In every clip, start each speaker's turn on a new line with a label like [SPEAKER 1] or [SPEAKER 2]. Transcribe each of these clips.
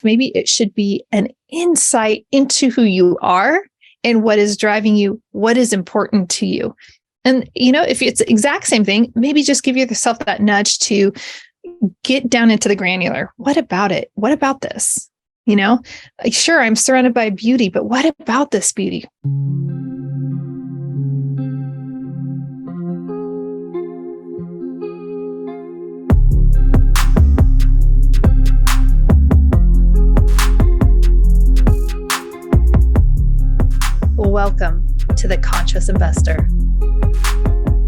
[SPEAKER 1] maybe it should be an insight into who you are and what is driving you, what is important to you. And, if it's the exact same thing, maybe just give yourself that nudge to get down into the granular. What about it? What about this? Sure, I'm surrounded by beauty, but what about this beauty? Welcome to the Conscious Investor.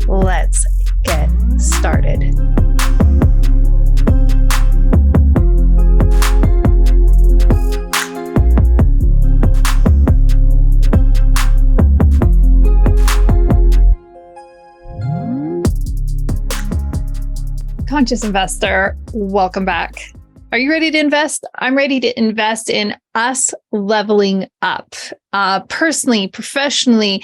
[SPEAKER 1] Let's get started. Conscious Investor, welcome back. Are you ready to invest? I'm ready to invest in us leveling up, personally, professionally,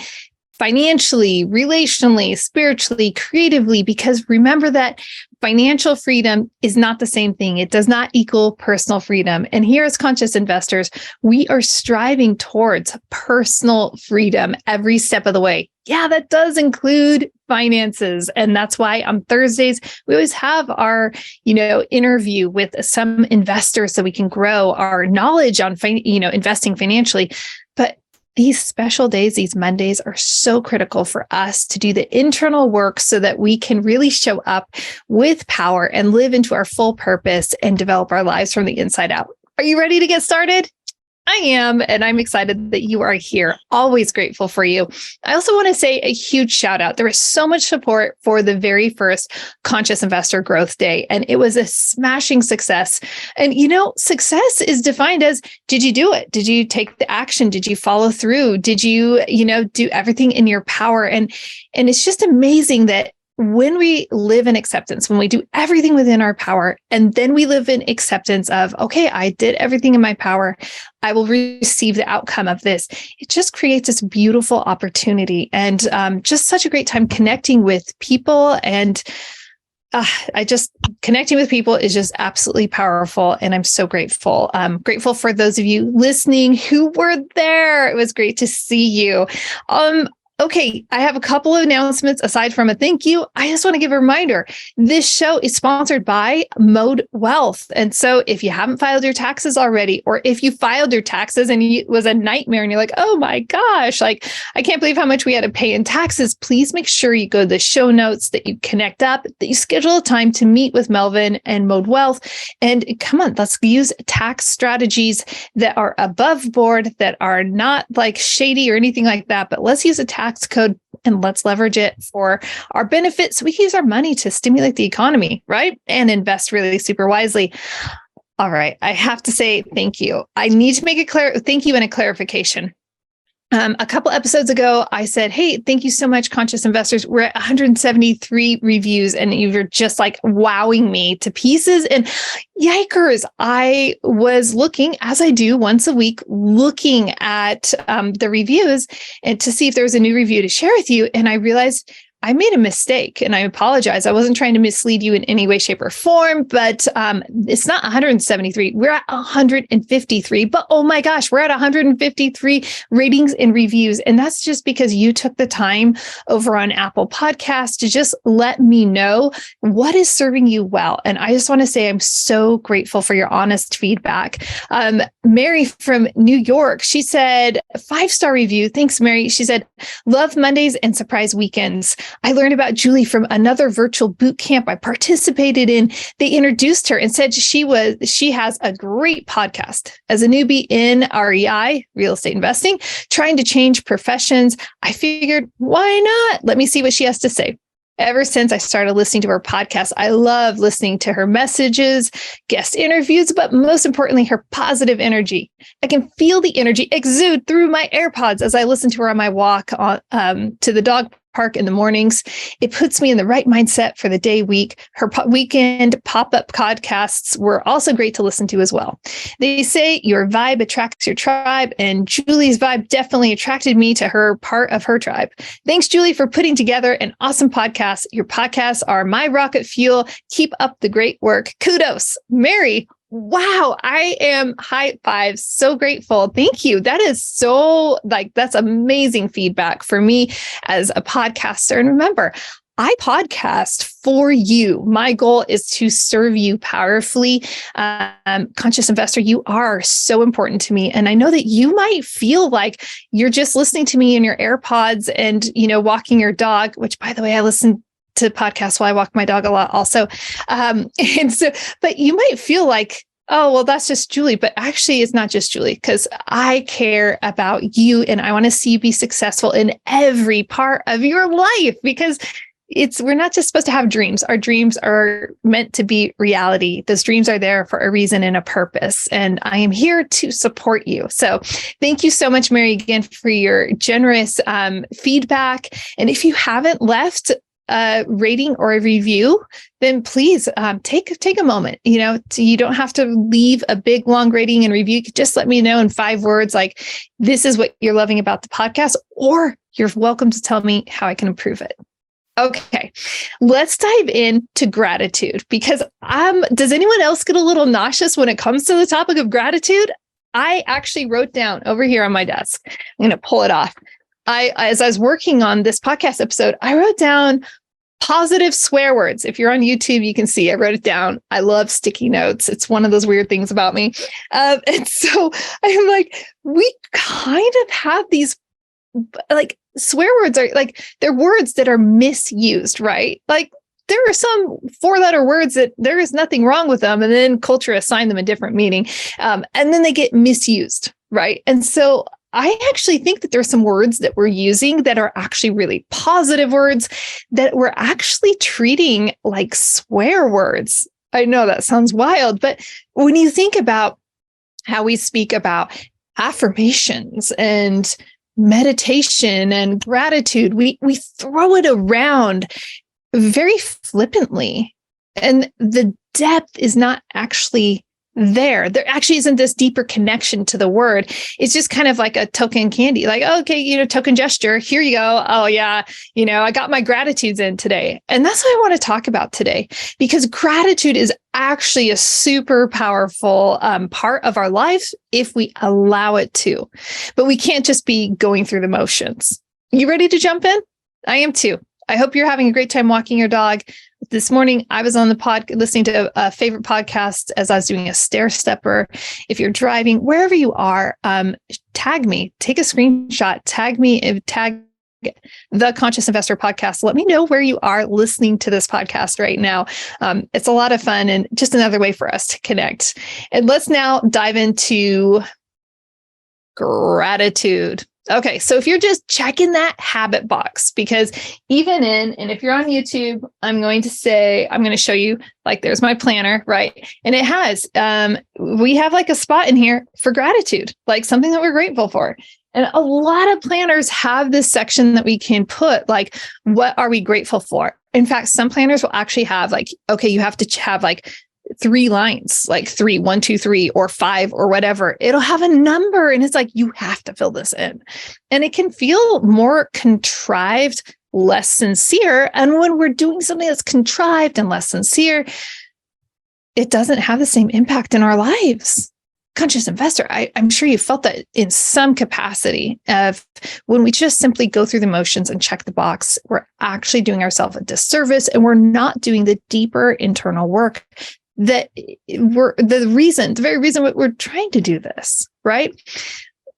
[SPEAKER 1] financially, relationally, spiritually, creatively, because remember that financial freedom is not the same thing. It does not equal personal freedom. And here as conscious investors, we are striving towards personal freedom every step of the way. Yeah, that does include finances. And that's why on Thursdays, we always have our, interview with some investors so we can grow our knowledge on, investing financially. But these special days, these Mondays are so critical for us to do the internal work so that we can really show up with power and live into our full purpose and develop our lives from the inside out. Are you ready to get started? I am, and I'm excited that you are here. Always grateful for you. I also want to say a huge shout out. There was so much support for the very first Conscious Investor Growth Day, and it was a smashing success. And success is defined as, did you do it? Did you take the action? Did you follow through? Did you, do everything in your power? And it's just amazing that when we live in acceptance, when we do everything within our power, and then we live in acceptance of, okay, I did everything in my power, I will receive the outcome of this. It just creates this beautiful opportunity and just such a great time connecting with people. And connecting with people is just absolutely powerful. And I'm so grateful. I'm grateful for those of you listening who were there. It was great to see you. Okay, I have a couple of announcements aside from a thank you. I just want to give a reminder. This show is sponsored by Mode Wealth. And so if you haven't filed your taxes already, or if you filed your taxes and it was a nightmare and you're like, oh my gosh, I can't believe how much we had to pay in taxes, please make sure you go to the show notes, that you connect up, that you schedule a time to meet with Melvin and Mode Wealth. And come on, let's use tax strategies that are above board, that are not shady or anything like that, but let's use a tax code and let's leverage it for our benefit so we can use our money to stimulate the economy, right? And invest really super wisely. All right. I have to say thank you. I need to make a thank you and a clarification. A couple episodes ago, I said, hey, thank you so much, Conscious Investors. We're at 173 reviews and you're just wowing me to pieces. And yikers, I was looking, as I do once a week, looking at the reviews and to see if there was a new review to share with you. And I realized I made a mistake and I apologize. I wasn't trying to mislead you in any way, shape, or form, but it's not 173. We're at 153, but oh my gosh, we're at 153 ratings and reviews. And that's just because you took the time over on Apple Podcasts to just let me know what is serving you well. And I just want to say I'm so grateful for your honest feedback. Mary from New York, she said, 5-star review. Thanks, Mary. She said, love Mondays and surprise weekends. I learned about Julie from another virtual boot camp I participated in. They introduced her and said she has a great podcast. As a newbie in REI, real estate investing, trying to change professions, I figured, why not? Let me see what she has to say. Ever since I started listening to her podcast, I love listening to her messages, guest interviews, but most importantly, her positive energy. I can feel the energy exude through my AirPods as I listen to her on my walk to the dog park in the mornings. It puts me in the right mindset for the day week. Her weekend pop-up podcasts were also great to listen to as well. They say your vibe attracts your tribe, and Julie's vibe definitely attracted me to her part of her tribe. Thanks, Julie, for putting together an awesome podcast. Your podcasts are my rocket fuel. Keep up the great work. Kudos. Mary, Wow, I am high five. So grateful. Thank you. That is so that's amazing feedback for me as a podcaster. And remember, I podcast for you. My goal is to serve you powerfully. Conscious investor, you are so important to me. And I know that you might feel like you're just listening to me in your AirPods and, walking your dog, which by the way, I listen to podcasts while I walk my dog a lot also. But you might feel like, oh, well, that's just Julie. But actually, it's not just Julie, because I care about you and I want to see you be successful in every part of your life, because we're not just supposed to have dreams. Our dreams are meant to be reality. Those dreams are there for a reason and a purpose. And I am here to support you. So thank you so much, Mary, again, for your generous feedback. And if you haven't left a rating or a review, then please take a moment. You don't have to leave a big, long rating and review. You could just let me know in 5 words, like, this is what you're loving about the podcast, or you're welcome to tell me how I can improve it. Okay, let's dive into gratitude, because does anyone else get a little nauseous when it comes to the topic of gratitude? I actually wrote down over here on my desk. I'm going to pull it off. As I was working on this podcast episode, I wrote down positive swear words. If you're on YouTube, you can see I wrote it down. I love sticky notes. It's one of those weird things about me. And so I'm like, we kind of have these swear words are they're words that are misused, right? Like there are some 4-letter words that there is nothing wrong with them, and then culture assigned them a different meaning. And then they get misused, right? And so I actually think that there's some words that we're using that are actually really positive words that we're actually treating like swear words. I know that sounds wild, but when you think about how we speak about affirmations and meditation and gratitude, we throw it around very flippantly, and the depth is not actually there. There actually isn't this deeper connection to the word. It's just kind of like a token candy, like, okay, token gesture. Here you go. Oh yeah. I got my gratitudes in today. And that's what I want to talk about today, because gratitude is actually a super powerful part of our lives if we allow it to, but we can't just be going through the motions. You ready to jump in? I am too. I hope you're having a great time walking your dog. This morning, I was on the listening to a favorite podcast as I was doing a stair stepper. If you're driving, wherever you are, tag me, take a screenshot, tag me, tag the Conscious Investor Podcast. Let me know where you are listening to this podcast right now. It's a lot of fun and just another way for us to connect. And let's now dive into gratitude. Okay, so if you're just checking that habit box, because and if you're on YouTube, I'm going to show you, there's my planner, right? And it has, we have a spot in here for gratitude, something that we're grateful for. And a lot of planners have this section that we can put, what are we grateful for? In fact, some planners will actually have okay, you have to have 3 lines, 3, 1, 2, 3, or 5, or whatever. It'll have a number, and it's you have to fill this in. And it can feel more contrived, less sincere. And when we're doing something that's contrived and less sincere, it doesn't have the same impact in our lives. Conscious investor, I'm sure you felt that in some capacity of when we just simply go through the motions and check the box, we're actually doing ourselves a disservice, and we're not doing the deeper internal work that the very reason we're trying to do this, right?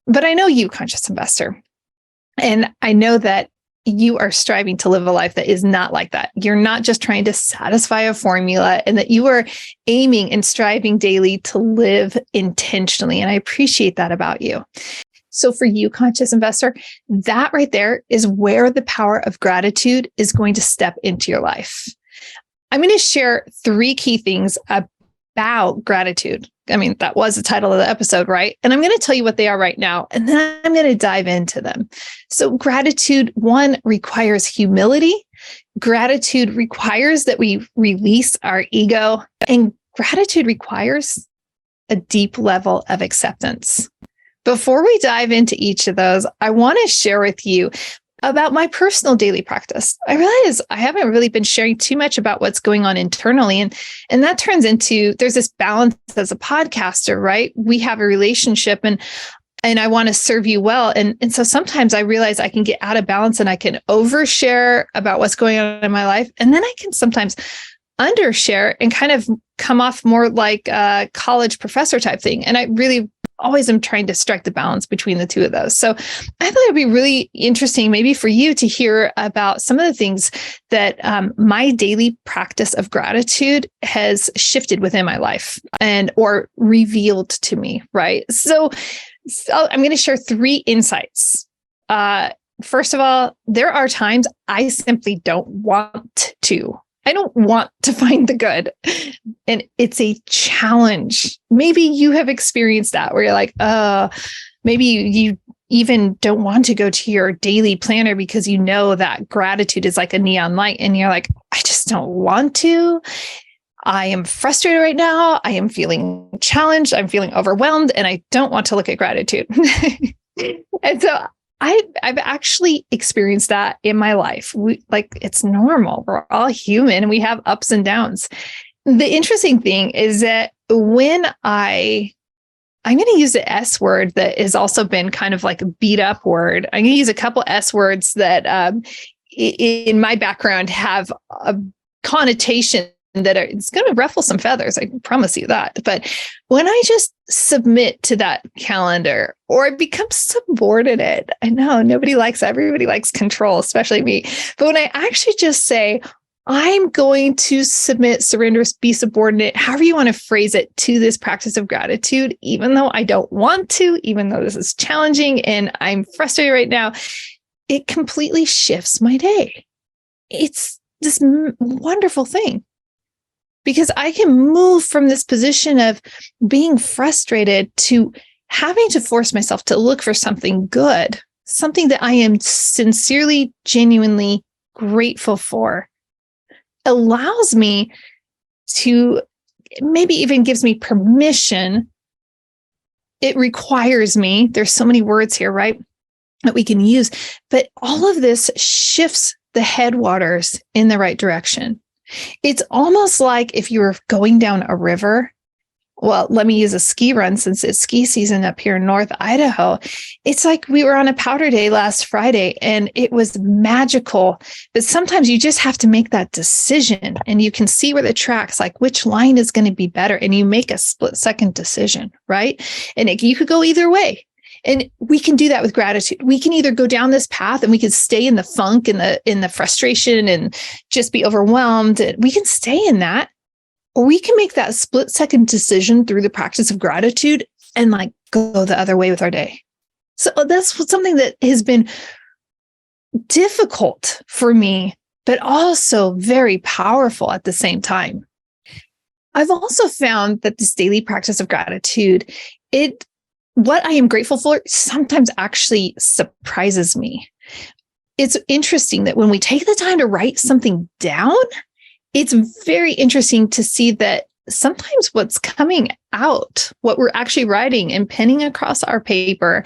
[SPEAKER 1] But I know you, conscious investor, and I know that you are striving to live a life that is not like that. You're not just trying to satisfy a formula, and that you are aiming and striving daily to live intentionally. And I appreciate that about you. So for you, conscious investor, that right there is where the power of gratitude is going to step into your life. I'm going to share 3 key things about gratitude. I mean, that was the title of the episode, right? And I'm going to tell you what they are right now, and then I'm going to dive into them. So gratitude, 1, requires humility. Gratitude requires that we release our ego, and gratitude requires a deep level of acceptance. Before we dive into each of those, I want to share with you about my personal daily practice. I realize I haven't really been sharing too much about what's going on internally. And that turns into, there's this balance as a podcaster, right? We have a relationship and I want to serve you well. And so sometimes I realize I can get out of balance and I can overshare about what's going on in my life. And then I can sometimes undershare and kind of come off more like a college professor type thing. And I really always am trying to strike the balance between the two of those. So I thought it'd be really interesting maybe for you to hear about some of the things that my daily practice of gratitude has shifted within my life or revealed to me, right? So I'm going to share 3 insights. First of all, there are times I simply don't want to. I don't want to find the good. And it's a challenge. Maybe you have experienced that where you're like, maybe you even don't want to go to your daily planner because you know that gratitude is like a neon light. And you're like, I just don't want to. I am frustrated right now. I am feeling challenged. I'm feeling overwhelmed. And I don't want to look at gratitude. And so I've actually experienced that in my life. It's normal. We're all human and we have ups and downs. The interesting thing is that when I'm going to use the S word that has also been kind of like a beat up word. I'm going to use a couple S words that in my background have a connotation that it's going to ruffle some feathers. I can promise you that. But when I just submit to that calendar or I become subordinate, I know nobody likes that. Everybody likes control, especially me. But when I actually just say, I'm going to submit, surrender, be subordinate, however you want to phrase it, to this practice of gratitude, even though I don't want to, even though this is challenging and I'm frustrated right now, it completely shifts my day. It's this wonderful thing. Because I can move from this position of being frustrated to having to force myself to look for something good, something that I am sincerely, genuinely grateful for, allows me to, maybe even gives me permission. It requires me. There's so many words here, right, that we can use, but all of this shifts the headwaters in the right direction. It's almost like if you were going down a river. Well, let me use a ski run since it's ski season up here in North Idaho. It's like we were on a powder day last Friday and it was magical. But sometimes you just have to make that decision and you can see where the tracks, like which line is going to be better. And you make a split-second decision, right? And you could go either way. And we can do that with gratitude. We can either go down this path and we can stay in the funk and in the frustration and just be overwhelmed. We can stay in that, or we can make that split-second decision through the practice of gratitude and like go the other way with our day. So that's something that has been difficult for me, but also very powerful at the same time. I've also found that this daily practice of gratitude, what I am grateful for sometimes actually surprises me. It's interesting that when we take the time to write something down, it's very interesting to see that sometimes what's coming out, what we're actually writing and penning across our paper,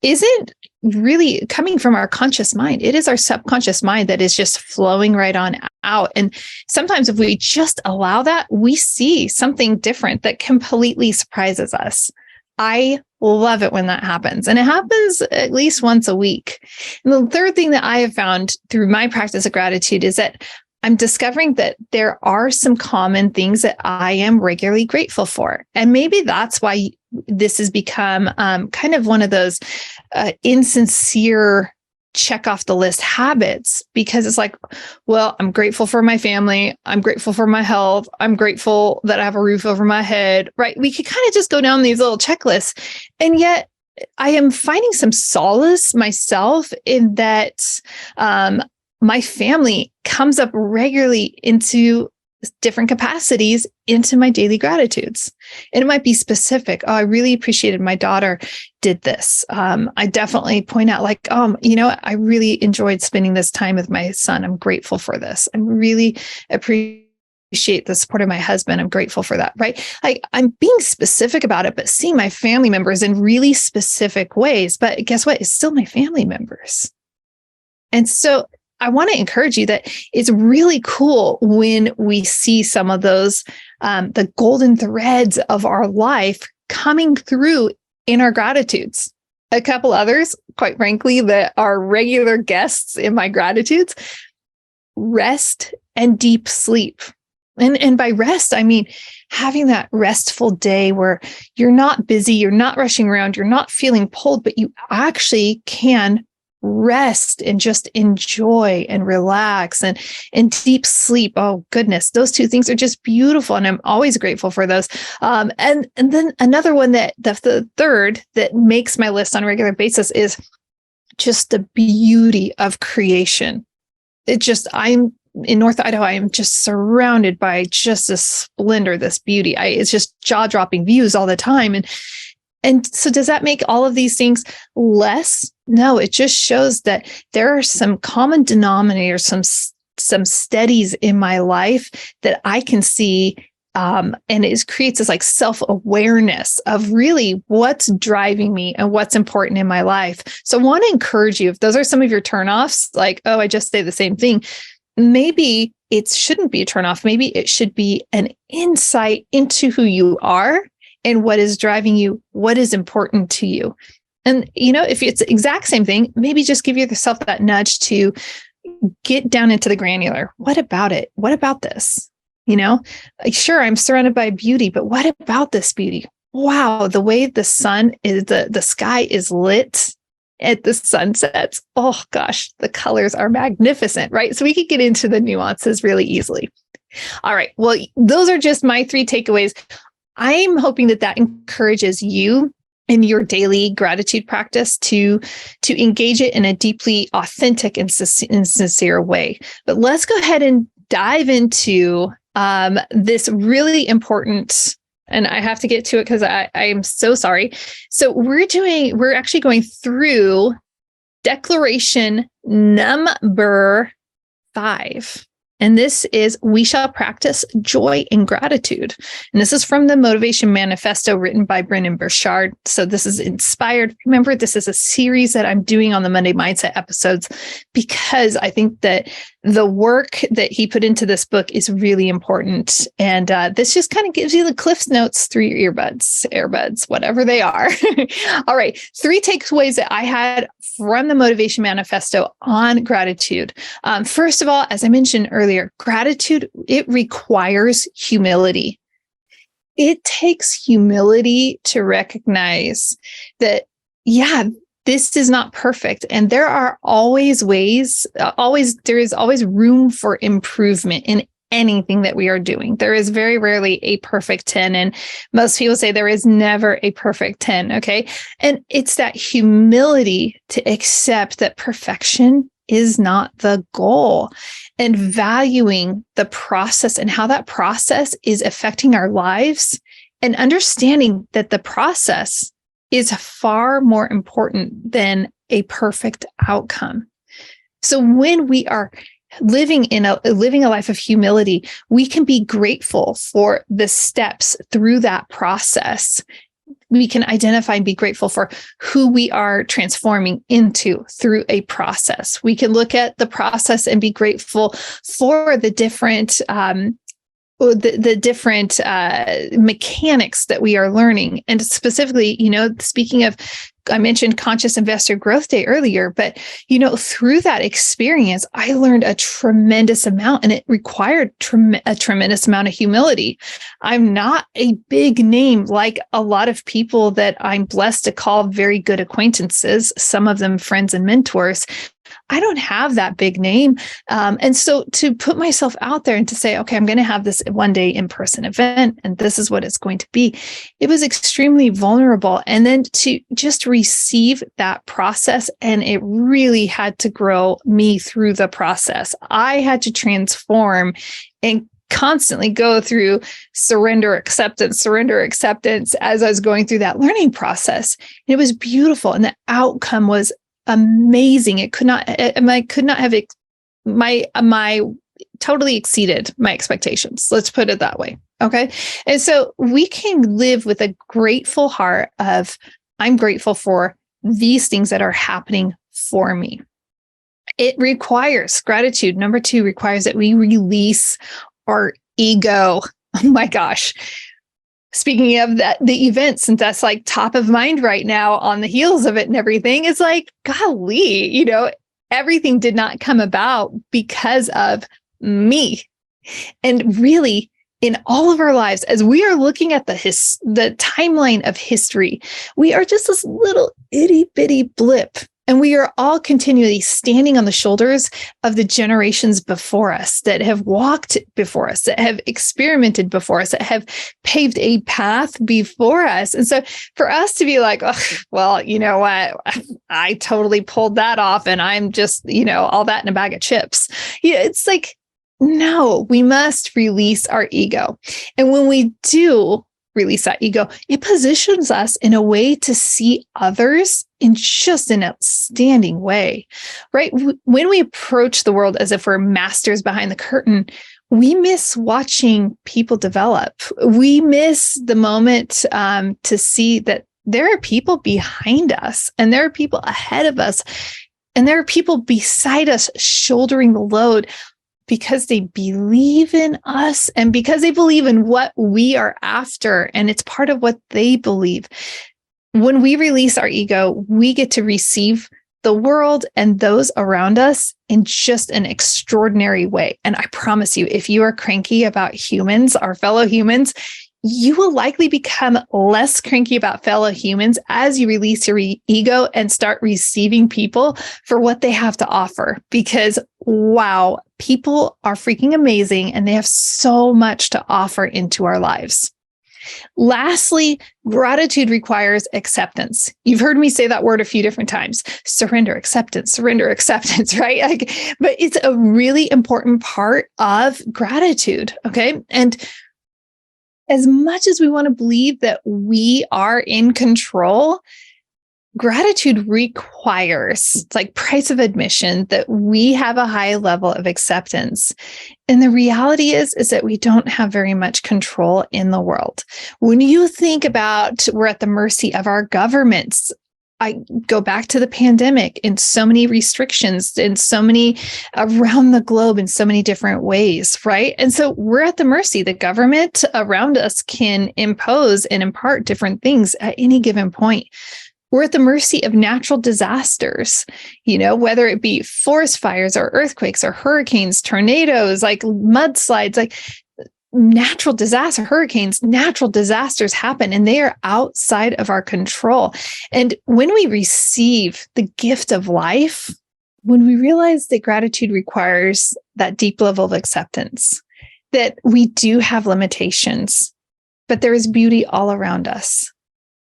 [SPEAKER 1] isn't really coming from our conscious mind. It is our subconscious mind that is just flowing right on out. And sometimes if we just allow that, we see something different that completely surprises us. I love it when that happens. And it happens at least once a week. And the third thing that I have found through my practice of gratitude is that I'm discovering that there are some common things that I am regularly grateful for. And maybe that's why this has become kind of one of those insincere check off the list habits, because it's like, well, I'm grateful for my family. I'm grateful for my health. I'm grateful that I have a roof over my head, right? We could kind of just go down these little checklists. And yet I am finding some solace myself in that my family comes up regularly into different capacities into my daily gratitudes. And it might be specific. Oh, I really appreciated my daughter did this. I definitely point out like, I really enjoyed spending this time with my son. I'm grateful for this. I really appreciate the support of my husband. I'm grateful for that, right? I'm being specific about it, but seeing my family members in really specific ways. But guess what? It's still my family members. And so I want to encourage you that it's really cool when we see some of those, the golden threads of our life coming through in our gratitudes. A couple others, quite frankly, that are regular guests in my gratitudes: rest and deep sleep. And by rest, I mean having that restful day where you're not busy, you're not rushing around, you're not feeling pulled, but you actually can rest and just enjoy and relax, and deep sleep. Oh goodness, those two things are just beautiful, and I'm always grateful for those. And then another one that the third that makes my list on a regular basis is just the beauty of creation. I'm in North Idaho. I am just surrounded by just this splendor, this beauty. It's just jaw-dropping views all the time. And so does that make all of these things less? No, it just shows that there are some common denominators, some steadies in my life that I can see. And it creates this like self-awareness of really what's driving me and what's important in my life. So I want to encourage you, if those are some of your turnoffs, like, oh, I just say the same thing, maybe it shouldn't be a turnoff. Maybe it should be an insight into who you are and what is driving you, what is important to you. And, if it's the exact same thing, maybe just give yourself that nudge to get down into the granular. What about it? What about this? Sure, I'm surrounded by beauty, but what about this beauty? Wow, the way the sun is, the sky is lit at the sunsets. Oh gosh, the colors are magnificent, right? So we could get into the nuances really easily. All right. Well, those are just my 3 takeaways. I'm hoping that encourages you in your daily gratitude practice to engage it in a deeply authentic and sincere way. But let's go ahead and dive into this really important, and I have to get to it because I am so sorry. So we're actually going through declaration number 5. And this is, we shall practice joy and gratitude. And this is from the Motivation Manifesto written by Brendon Burchard. So this is inspired. Remember, this is a series that I'm doing on the Monday Mindset episodes because I think that the work that he put into this book is really important. And this just kind of gives you the Cliff's Notes through your earbuds, whatever they are. All right. 3 takeaways that I had from the Motivation Manifesto on gratitude. First of all, as I mentioned earlier, gratitude, it requires humility. It takes humility to recognize that, this is not perfect. And there are always ways, there is always room for improvement in anything that we are doing. There is very rarely a perfect 10. And most people say there is never a perfect 10. Okay. And it's that humility to accept that perfection is not the goal, and valuing the process and how that process is affecting our lives, and understanding that the process is far more important than a perfect outcome. So when we are living a life of humility, we can be grateful for the steps through that process. We can identify and be grateful for who we are transforming into through a process. We can look at the process and be grateful for the different mechanics that we are learning. And specifically, speaking of, I mentioned Conscious Investor Growth Day earlier, but, through that experience, I learned a tremendous amount, and it required a tremendous amount of humility. I'm not a big name like a lot of people that I'm blessed to call very good acquaintances, some of them friends and mentors. I don't have that big name. And so to put myself out there and to say, okay, I'm going to have this one day in-person event, and this is what it's going to be. It was extremely vulnerable. And then to just receive that process, and it really had to grow me through the process. I had to transform and constantly go through surrender, acceptance as I was going through that learning process. And it was beautiful. And the outcome was amazing. It could not have totally exceeded my expectations. Let's put it that way. Okay. And so we can live with a grateful heart of, I'm grateful for these things that are happening for me. It requires gratitude. Number 2 requires that we release our ego. Oh my gosh. Speaking of that, the event, since that's like top of mind right now on the heels of it and everything, it's like, golly, everything did not come about because of me. And really, in all of our lives, as we are looking at the timeline of history, we are just this little itty bitty blip. And we are all continually standing on the shoulders of the generations before us that have walked before us, that have experimented before us, that have paved a path before us. And so for us to be like, oh, well, you know what? I totally pulled that off and I'm just, all that in a bag of chips. Yeah, it's like, no, we must release our ego. And when we do release that ego, it positions us in a way to see others in just an outstanding way, right? When we approach the world as if we're masters behind the curtain, we miss watching people develop. We miss the moment to see that there are people behind us and there are people ahead of us and there are people beside us shouldering the load, because they believe in us and because they believe in what we are after. And it's part of what they believe. When we release our ego, we get to receive the world and those around us in just an extraordinary way. And I promise you, if you are cranky about humans, our fellow humans, you will likely become less cranky about fellow humans as you release your ego and start receiving people for what they have to offer. Because, wow, people are freaking amazing and they have so much to offer into our lives. Lastly, gratitude requires acceptance. You've heard me say that word a few different times. Surrender, acceptance, right? But it's a really important part of gratitude, okay? And as much as we want to believe that we are in control, gratitude requires, it's like price of admission, that we have a high level of acceptance. And the reality is that we don't have very much control in the world. When you think about we're at the mercy of our governments, I go back to the pandemic and so many restrictions and so many around the globe in so many different ways, right? And so we're at the mercy. The government around us can impose and impart different things at any given point. We're at the mercy of natural disasters, whether it be forest fires or earthquakes or hurricanes, tornadoes, like mudslides, like natural disasters happen and they are outside of our control. And when we receive the gift of life, when we realize that gratitude requires that deep level of acceptance, that we do have limitations, but there is beauty all around us,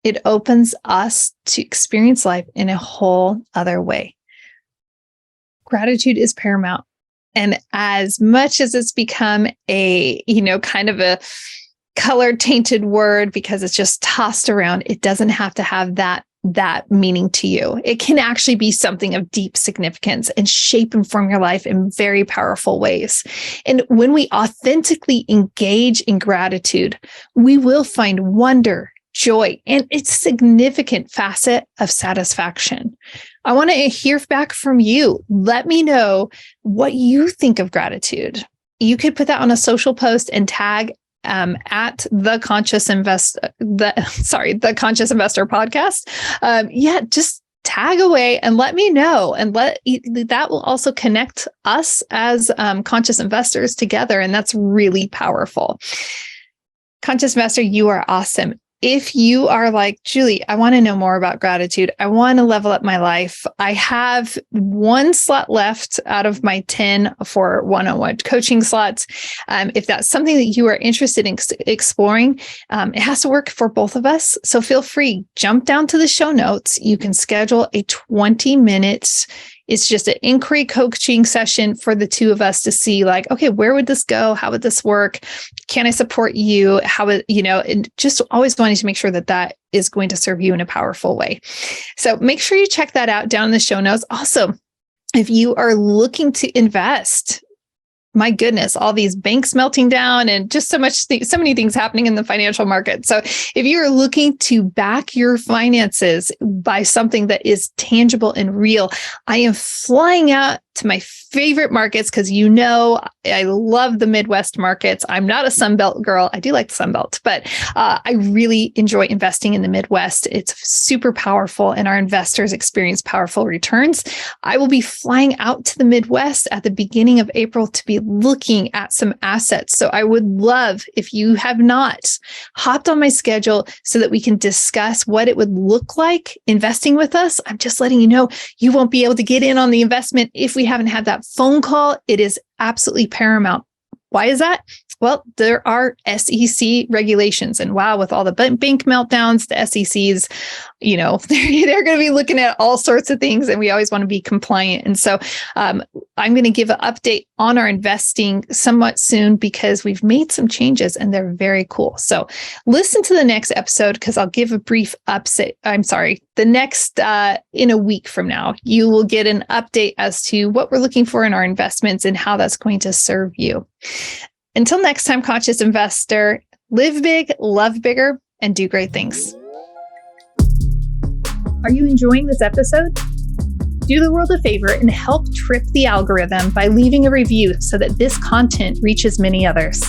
[SPEAKER 1] it opens us to experience life in a whole other way. Gratitude is paramount. And as much as it's become a, kind of a color-tainted word because it's just tossed around, it doesn't have to have that meaning to you. It can actually be something of deep significance and shape and form your life in very powerful ways. And when we authentically engage in gratitude, we will find wonder, joy, and its significant facet of satisfaction. I want to hear back from you. Let me know what you think of gratitude. You could put that on a social post and tag at the Conscious Investor podcast. Just tag away and let me know, and that will also connect us as conscious investors together, and that's really powerful. Conscious Investor, you are awesome. If you are like, Julie, I want to know more about gratitude. I want to level up my life. I have one slot left out of my 10 for one-on-one coaching slots. If that's something that you are interested in exploring, it has to work for both of us. So feel free, jump down to the show notes. You can schedule a 20 minutes. It's just an inquiry coaching session for the two of us to see like, okay, where would this go? How would this work? Can I support you? And just always wanting to make sure that is going to serve you in a powerful way. So make sure you check that out down in the show notes. Also, if you are looking to invest, my goodness, all these banks melting down and just so many things happening in the financial market. So if you are looking to back your finances by something that is tangible and real, I am flying out to my favorite markets because I love the Midwest markets. I'm not a Sunbelt girl. I do like the Sunbelt, but I really enjoy investing in the Midwest. It's super powerful and our investors experience powerful returns. I will be flying out to the Midwest at the beginning of April to be looking at some assets. So I would love if you have not hopped on my schedule so that we can discuss what it would look like investing with us. I'm just letting you know, you won't be able to get in on the investment if we haven't had that phone call. It is absolutely paramount. Why is that? Well, there are SEC regulations, and wow, with all the bank meltdowns, the SEC's, they're going to be looking at all sorts of things, and we always want to be compliant. And so I'm going to give an update on our investing somewhat soon because we've made some changes and they're very cool. So listen to the next episode because I'll give a brief update. The next in a week from now, you will get an update as to what we're looking for in our investments and how that's going to serve you. Until next time, conscious investor, live big, love bigger, and do great things. Are you enjoying this episode? Do the world a favor and help trip the algorithm by leaving a review so that this content reaches many others.